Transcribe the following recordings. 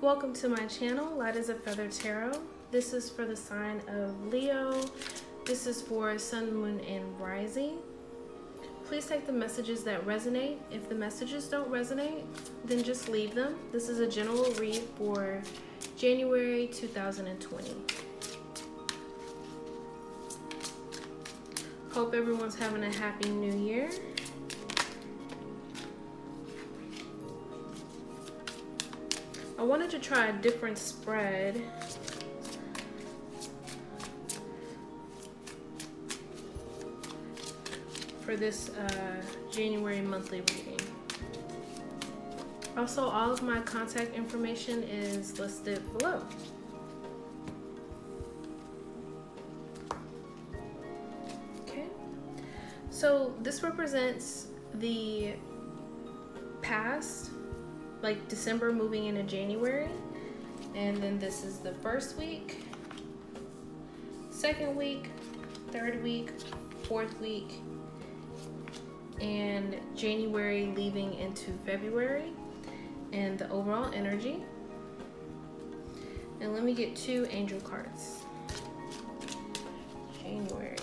Welcome to my channel, LightAsFeatherTarot. This is for the sign of Leo. This is for Sun, Moon, and Rising. Please take the messages that resonate. If the messages don't resonate, then just leave them. This is a general read for January 2020. Hope everyone's having a happy new year. I wanted to try a different spread. For this January monthly reading. Also, all of my contact information is listed below. Okay, so this represents the past, like December moving into January, and then this is the first week, second week, third week, fourth week, and January leaving into February, and the overall energy. And let me get 2 angel cards. January.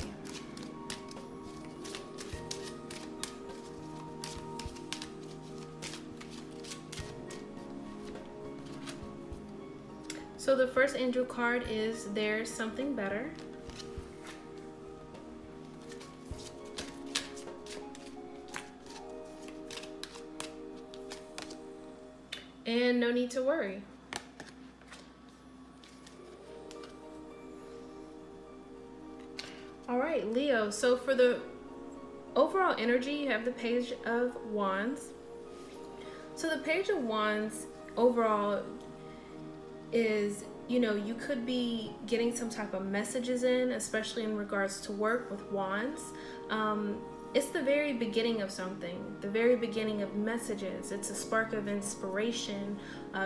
So the first angel card is There's Something Better. And no need to worry. All right, Leo. So for the overall energy, you have the Page of Wands. So the Page of Wands overall is, you could be getting some type of messages in, especially in regards to work with wands. It's the very beginning of something, the very beginning of messages. It's a spark of inspiration,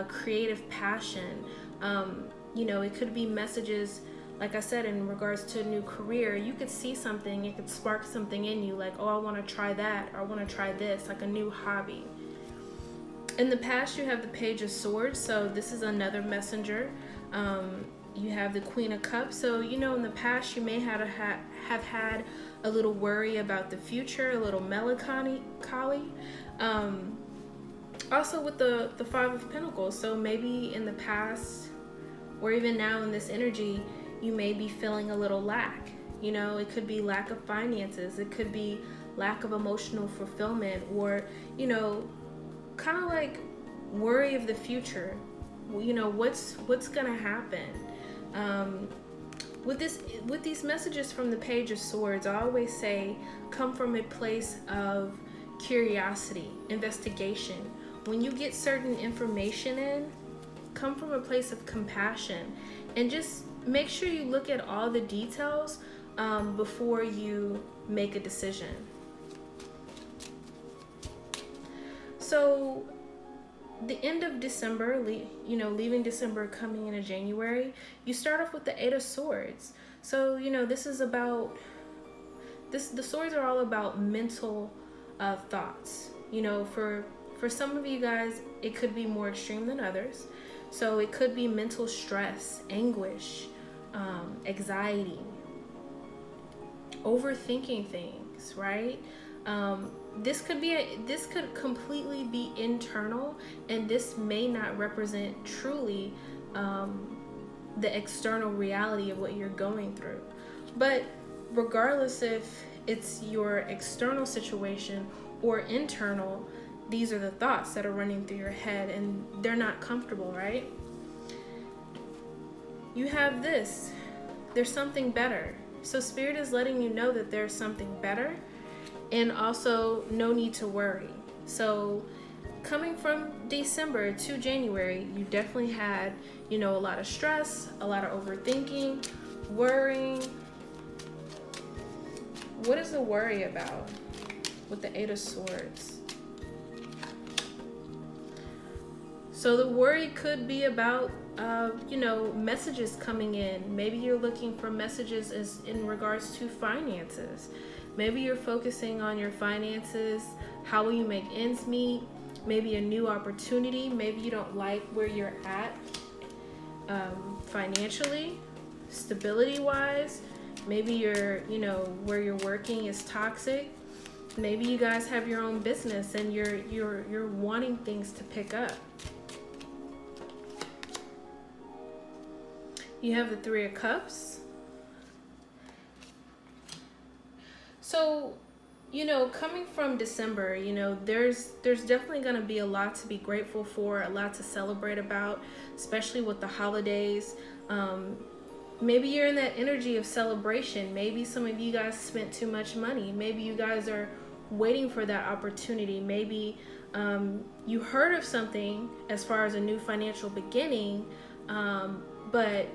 creative passion. It could be messages, like I said, in regards to a new career. You could see something, it could spark something in you, like, oh, I want to try that, or I want to try this, like a new hobby. In the past, you have the Page of Swords, so this is another messenger. You have the Queen of Cups, so in the past you may have had a little worry about the future, a little melancholy. Also with the Five of Pentacles, so maybe in the past or even now in this energy, you may be feeling a little lack. It could be lack of finances, it could be lack of emotional fulfillment, or kind of like worry of the future. What's gonna happen. With these messages from the Page of Swords, I always say come from a place of curiosity, investigation. When you get certain information in, come from a place of compassion, and just make sure you look at all the details before you make a decision. So the end of December, leaving December, coming into January, you start off with the 8 of Swords. So, this is about, the swords are all about mental thoughts. For some of you guys, it could be more extreme than others. So it could be mental stress, anguish, anxiety, overthinking things, right? This could completely be internal, and this may not represent truly the external reality of what you're going through. But regardless if it's your external situation or internal, these are the thoughts that are running through your head, and they're not comfortable, right? You have this. There's something better. So Spirit is letting you know that there's something better. And also, no need to worry. So coming from December to January, you definitely had, a lot of stress, a lot of overthinking, worrying. What is the worry about with the 8 of Swords? So the worry could be about, messages coming in. Maybe you're looking for messages in regards to finances. Maybe you're focusing on your finances. How will you make ends meet? maybe a new opportunity. Maybe you don't like where you're at financially, stability wise. Maybe where you're working is toxic. Maybe you guys have your own business and you're wanting things to pick up. You have the Three of Cups. So, coming from December, there's definitely going to be a lot to be grateful for, a lot to celebrate about, especially with the holidays. Maybe you're in that energy of celebration. Maybe some of you guys spent too much money. Maybe you guys are waiting for that opportunity. Maybe you heard of something as far as a new financial beginning, but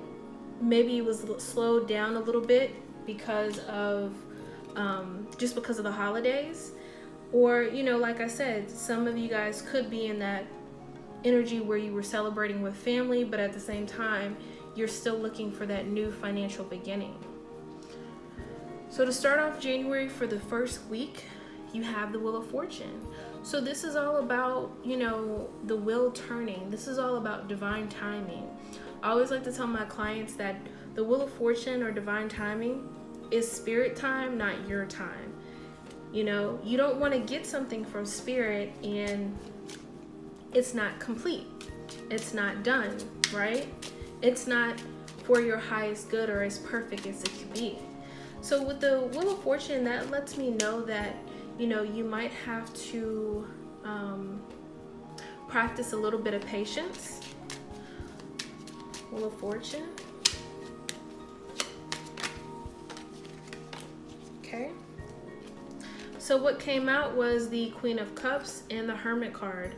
maybe it was slowed down a little bit because of the holidays. Or, like I said, some of you guys could be in that energy where you were celebrating with family, but at the same time, you're still looking for that new financial beginning. So to start off January, for the first week, you have the Wheel of Fortune. So this is all about, the wheel turning. This is all about divine timing. I always like to tell my clients that the Wheel of Fortune or divine timing is spirit time, not your time. You don't want to get something from spirit and it's not complete. It's not done, right? It's not for your highest good or as perfect as it could be. So with the Wheel of Fortune, that lets me know that, you might have to practice a little bit of patience. Wheel of Fortune. Okay. So what came out was the Queen of Cups and the Hermit card.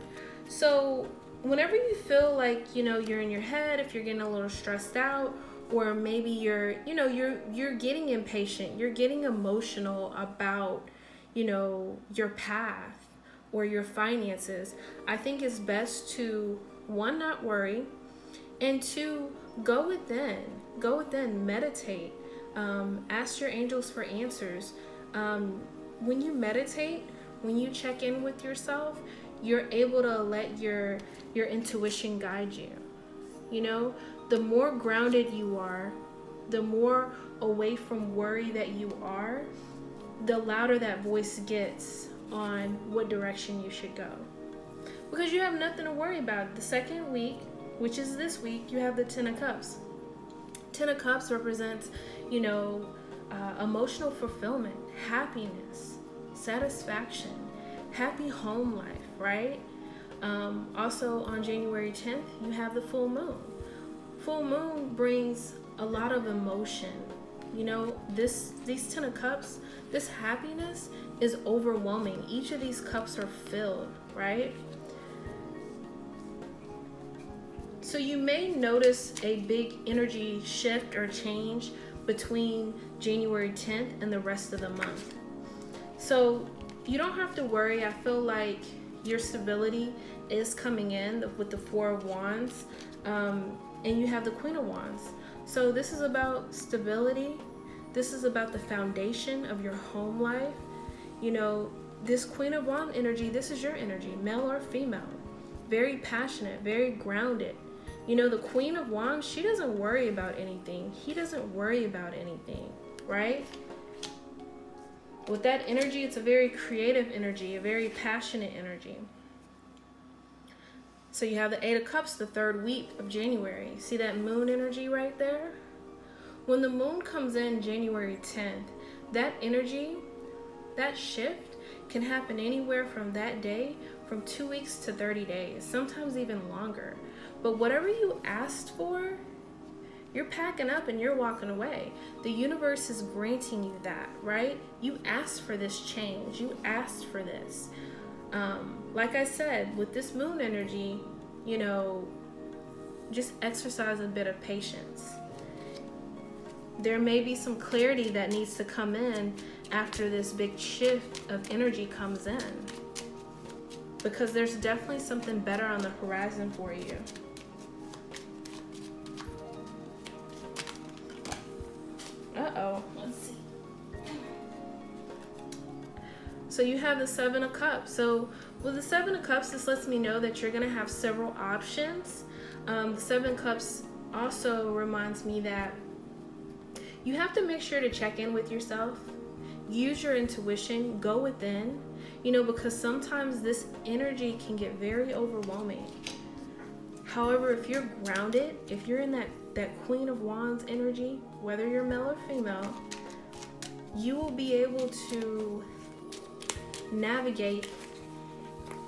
So whenever you feel like, you're in your head, if you're getting a little stressed out, or maybe you're getting impatient, you're getting emotional about, your path or your finances, I think it's best to, one, not worry, and two, go within, meditate, ask your angels for answers. When you meditate, when you check in with yourself, you're able to let your intuition guide you. The more grounded you are, the more away from worry that you are, the louder that voice gets on what direction you should go. Because you have nothing to worry about. The second week, which is this week, you have the Ten of Cups. Ten of Cups represents, emotional fulfillment, happiness, satisfaction, happy home life, right? Also on January 10th, you have the full moon. Full moon brings a lot of emotion. These Ten of Cups, this happiness is overwhelming. Each of these cups are filled, right? So you may notice a big energy shift or change between January 10th and the rest of the month. So you don't have to worry. I feel like your stability is coming in with the Four of Wands, and you have the Queen of Wands. So this is about stability. This is about the foundation of your home life. This Queen of Wands energy, this is your energy, male or female. Very passionate, very grounded. The Queen of Wands, she doesn't worry about anything. He doesn't worry about anything, right? With that energy, it's a very creative energy, a very passionate energy. So you have the Eight of Cups, the third week of January. See that moon energy right there? When the moon comes in January 10th, that energy, that shift can happen anywhere from that day, from 2 weeks to 30 days, sometimes even longer. But whatever you asked for, you're packing up and you're walking away. The universe is granting you that, right? You asked for this change. You asked for this. Like I said, with this moon energy, just exercise a bit of patience. There may be some clarity that needs to come in after this big shift of energy comes in, because there's definitely something better on the horizon for you. Let's see. So you have the Seven of Cups. So With the Seven of Cups, this lets me know that you're going to have several options. The Seven of Cups also reminds me that you have to make sure to check in with yourself. Use your intuition. Go within. Because sometimes this energy can get very overwhelming. However, if you're grounded, if you're in that Queen of Wands energy, whether you're male or female, you will be able to navigate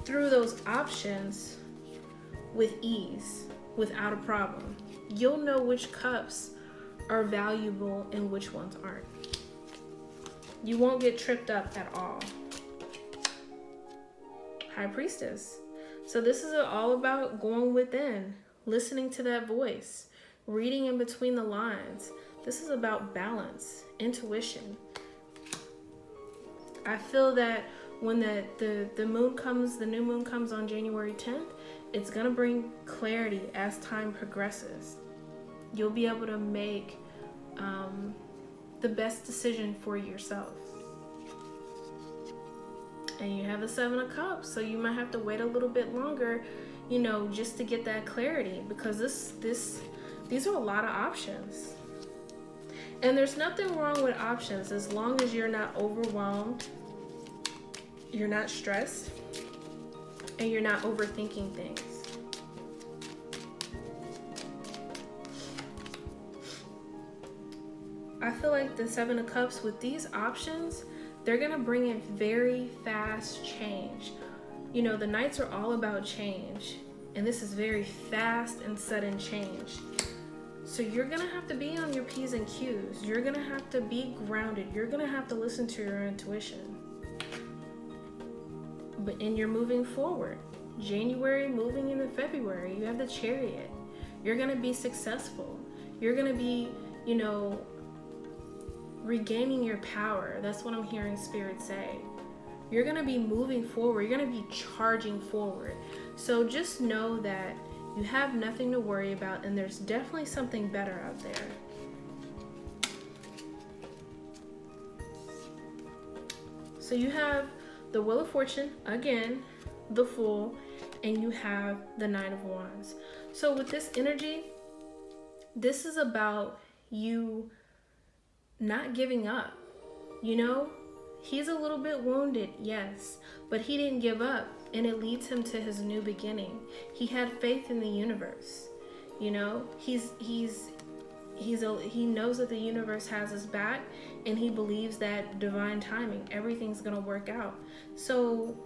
through those options with ease, without a problem. You'll know which cups are valuable and which ones aren't. You won't get tripped up at all. High Priestess. So this is all about going within, listening to that voice, reading in between the lines. This is about balance, intuition. I feel that when the moon comes, the new moon comes on January 10th, it's going to bring clarity as time progresses. You'll be able to make the best decision for yourself. And you have the Seven of Cups, so you might have to wait a little bit longer, just to get that clarity, because these are a lot of options. And there's nothing wrong with options as long as you're not overwhelmed, you're not stressed, and you're not overthinking things. I feel like the Seven of Cups, with these options, they're going to bring in very fast change. The Knights are all about change, and this is very fast and sudden change. So you're going to have to be on your P's and Q's. You're going to have to be grounded. You're going to have to listen to your intuition. And you're moving forward. January moving into February, you have the Chariot. You're going to be successful. You're going to be, regaining your power. That's what I'm hearing Spirit say. You're going to be moving forward. You're going to be charging forward. So just know that you have nothing to worry about, and there's definitely something better out there. So you have the Wheel of Fortune, again, the Fool, and you have the Nine of Wands. So with this energy, this is about you not giving up. He's a little bit wounded, yes, but he didn't give up, and it leads him to his new beginning. He had faith in the universe. He knows that the universe has his back, and he believes that divine timing, everything's gonna work out. So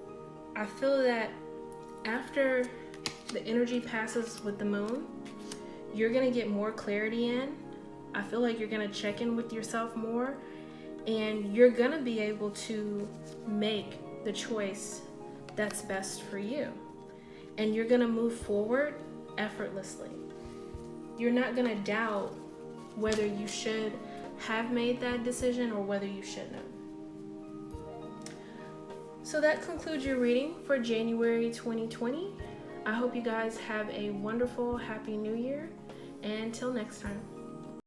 I feel that after the energy passes with the moon, you're gonna get more clarity in. I feel like you're going to check in with yourself more, and you're going to be able to make the choice that's best for you. And you're going to move forward effortlessly. You're not going to doubt whether you should have made that decision or whether you shouldn't have. So that concludes your reading for January 2020. I hope you guys have a wonderful, happy new year, and until next time.